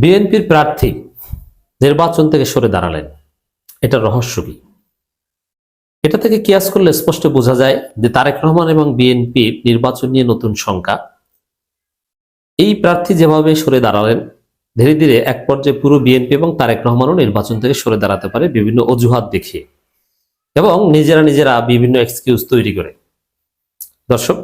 বিএনপির প্রার্থী নির্বাচন থেকে সরে দাঁড়ালেন, এটা রহস্য কি? এটা থেকে কিয়াস করলে স্পষ্ট বোঝা যায় যে তারেক রহমান এবং বিএনপির নির্বাচন নিয়ে নতুন শঙ্কা। এই প্রার্থী যেভাবে সরে দাঁড়ালেন, ধীরে ধীরে এক পর্যায়ে পুরো বিএনপি এবং তারেক রহমানও নির্বাচন থেকে সরে দাঁড়াতে পারে বিভিন্ন অজুহাত দেখিয়ে এবং নিজেরা বিভিন্ন এক্সকিউজ তৈরি করে। দর্শক,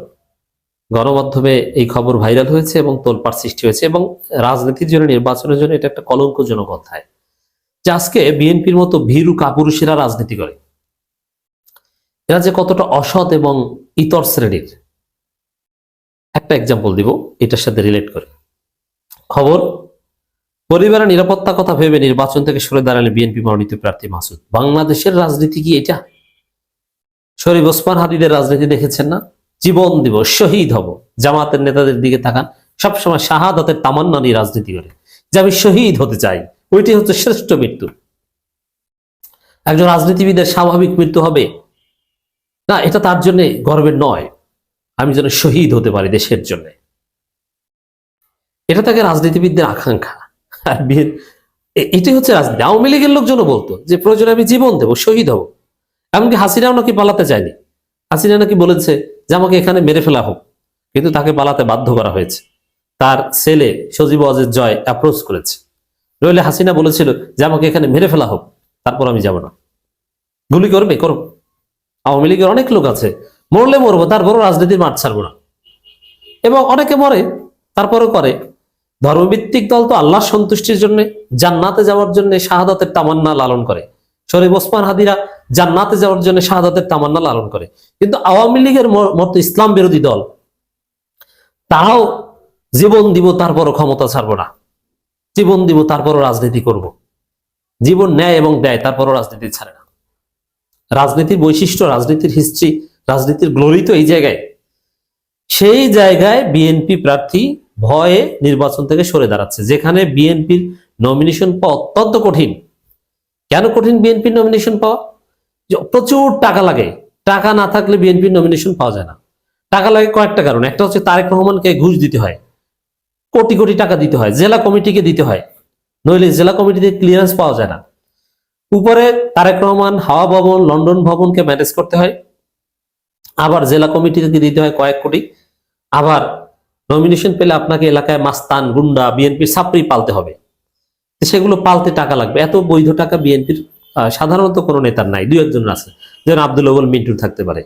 গণমাধ্যমে এই খবর ভাইরাল হয়েছে এবং তোলপাড় সৃষ্টি হয়েছে এবং রাজনীতির জন্য, নির্বাচনের জন্য এটা একটা কলঙ্কজনক অধ্যায় যে আজকে বিএনপির মতো ভীরু কাপুরুষেরা রাজনীতি করে। এরা যে কতটা অসৎ এবং ইতর শ্রেণীর, একটা এক্সাম্পল দিব এটার সাথে রিলেট করে। খবর, পরিবারের নিরাপত্তার কথা ভেবে নির্বাচন থেকে সরে দাঁড়ালেন বিএনপি মনোনীত প্রার্থী মাসুদ। বাংলাদেশের রাজনীতি কি এটা? শরীফ ওসমান হাদিদের রাজনীতি দেখেছেন না? জীবন দিব, শহীদ হব। জামাতের নেতাদের দিকে তাকান, সবসময় শাহাদাতের তামান্না নিয়ে রাজনীতি করে যে আমি শহীদ হতে চাই, ওইটি হচ্ছে শ্রেষ্ঠ মৃত্যু। একজন রাজনীতিবিদের স্বাভাবিক মৃত্যু হবে না, এটা তার জন্য গর্বের নয়, আমি যেন শহীদ হতে পারি দেশের জন্য, এটা তাকে রাজনীতিবিদদের আকাঙ্ক্ষা। আর এটাই হচ্ছে রাজনীতি। আওয়ামী লীগের লোকজনও বলতো যে প্রয়োজনে আমি জীবন দেব, শহীদ হব। এমনকি হাসিনাও নাকি পালাতে চায়নি। হাসিনা নাকি বলেছে যে আমাকে এখানে মেরে ফেলা হোক, কিন্তু তাকে পালাতে বাধ্য করা হয়েছে। তার ছেলে সজীব ওয়াজেদ জয় অ্যাপ্রোচ করেছে, নইলে হাসিনা বলেছিল যে আমাকে এখানে মেরে ফেলা হোক, তারপর আমি যাব না। গুলি করবে করো, আওয়ামী লীগের অনেক লোক আছে, মরলে মরবো, তারপরও রাজনীতির মাঠ ছাড়বো না। এবং অনেকে মরে তারপরও করে। ধর্মভিত্তিক দল তো আল্লাহর সন্তুষ্টির জন্য, জান্নাতে যাওয়ার জন্য শাহাদাতের তামান্না লালন করে। শরীফ ওসমান হাদিরা জান্নাতে যাওয়ার জন্য শাহাদাতের তামান্না লালন করে। কিন্তু আওয়ামী লীগের মতো ইসলাম বিরোধী দল, তারাও জীবন দিব তারপরও ক্ষমতা ছাড়বো না, জীবন দিব তারপরও রাজনীতি করব। জীবন নেয় এবং দেয়, তারপরও রাজনীতি ছাড়ে না। রাজনীতির বৈশিষ্ট্য, রাজনীতির হিস্ট্রি, রাজনীতির গ্লোরি তো এই জায়গায়। সেই জায়গায় বিএনপি প্রার্থী ভয়ে নির্বাচন থেকে সরে দাঁড়াচ্ছে, যেখানে বিএনপির নমিনেশন পাওয়া অত্যন্ত কঠিন। কেন কঠিন বিএনপির নমিনেশন পাওয়া? প্রচুর টাকা লাগে। টাকা না থাকলে বিএনপির নমিনেশন পাওয়া যায় না। টাকা লাগে কয়েকটা কারণ। একটা হচ্ছে তারেক রহমানকে ঘুষ দিতে হয়, কোটি কোটি টাকা দিতে হয়, জেলা কমিটিকে দিতে হয়, নইলে জেলা কমিটিতে ক্লিয়ারেন্স পাওয়া যায় না। উপরে তারেক রহমান হাওয়া ভবন, লন্ডন ভবনকে ম্যানেজ করতে হয়, আবার জেলা কমিটিকে দিতে হয় কয়েক কোটি। আবার নমিনেশন পেলে আপনাকে এলাকায় মাস্তান, গুন্ডা, বিএনপির ছাত্রী পালতে হবে, সেগুলো পালতে টাকা লাগবে। এত বৈধ টাকা বিএনপির সাধারণত কোনো নেতার নাই, দুই একজন আছে, যেন আব্দুল আউয়াল মিন্টুর থাকতে পারে।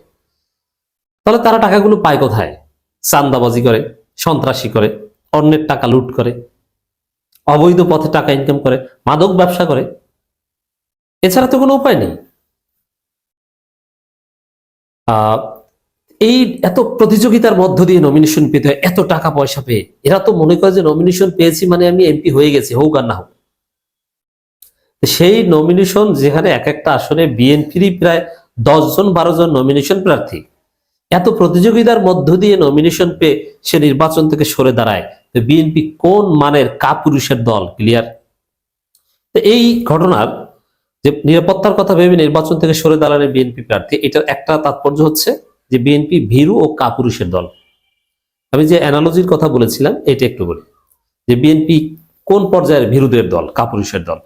তাহলে তারা টাকাগুলো পায় কোথায়? চান্দাবাজি করে, সন্ত্রাসী করে, অন্যের টাকা লুট করে, অবৈধ পথে টাকা ইনকাম করে, মাদক ব্যবসা করে। এছাড়া তো কোনো উপায় নেই। এই এত প্রতিযোগিতার মধ্য দিয়ে নমিনেশন পেতে হয়, এত টাকা পয়সা পেয়ে এরা তো মনে করে যে নমিনেশন পেয়েছি মানে আমি এমপি হয়ে গেছি, হোক আর না হোক। সেই নমিনেশন, যেখানে এক একটা আসনে বিএনপিরই প্রায় 10 জন 12 জন নমিনেশন প্রার্থী, এত প্রতিযোগিতার মধ্য দিয়ে নমিনেশন পেয়ে সে নির্বাচন থেকে সরে দাঁড়ায়, তো বিএনপি কোন মানের কাপুরুষের দল? ক্লিয়ার। তো এই ঘটনার যে নিরাপত্তার কথা ভেবে নির্বাচন থেকে সরে দাঁড়ালেন বিএনপি প্রার্থী, এটার একটা তাৎপর্য হচ্ছে যে বিএনপি ভীরু ও কাপুরুষের দল। আমি যে অ্যানালজির কথা বলেছিলাম এটা একটু বলি, যে বিএনপি কোন পর্যায়ের ভীরুদের দল, কাপুরুষের দল।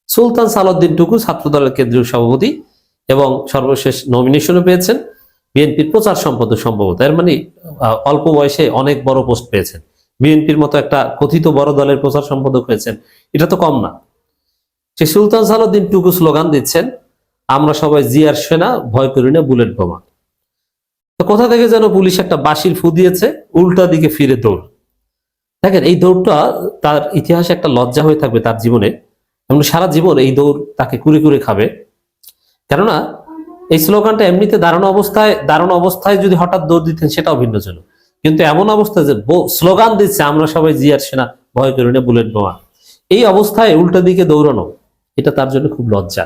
সুলতান সালাউদ্দিন টুকু ছাত্র দলের কেন্দ্রীয় সভাপতি এবং সর্বশেষ নমিনেশনও পেয়েছেন, বিএনপির প্রচার সম্পাদক সম্ভবত। এর মানে অল্প বয়সে অনেক বড় পোস্ট পেয়েছেন, বিএনপির মতো একটা কথিত বড় দলের প্রচার সম্পাদক হয়েছেন, এটা তো কম না। সে সুলতান সালাউদ্দিন টুকু স্লোগান দিচ্ছেন, আমরা সবাই জিয়ার সেনা, ভয় করি না বুলেট বোমা। তো কোথা থেকে যেন পুলিশ একটা বাঁশির ফু দিয়েছে, উল্টা দিকে ফিরে দৌড়। দেখেন, এই দৌড়টা তার ইতিহাসে একটা লজ্জা হয়ে থাকবে তার জীবনে, এবং সারা জীবন এই দৌড় তাকে কুরে কুরে খাবে। কেননা এই স্লোগানটা এমনিতে দাঁড়ানো অবস্থায় যদি হঠাৎ দৌড় দিতেন সেটাও ভিন্ন ছিল, কিন্তু এমন অবস্থায় যে স্লোগান দিচ্ছে আমরা সবাই জিয়ার সেনা, ভয় করি না বুলেট বোমা, এই অবস্থায় উল্টা দিকে দৌড়ানো, এটা তার জন্য খুব লজ্জা।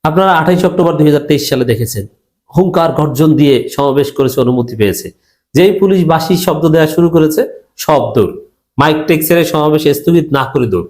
আপনারা 28 অক্টোবর 2023 সালে দেখেছেন, হুঙ্কার গর্জন দিয়ে সমাবেশ করেছে, অনুমতি পেয়েছে। যেই পুলিশ বাঁশির শব্দ দেওয়া শুরু করেছে, সব দৌড়। মাইক টেক ছেড়ে সমাবেশ স্থগিত না করে দৌড়।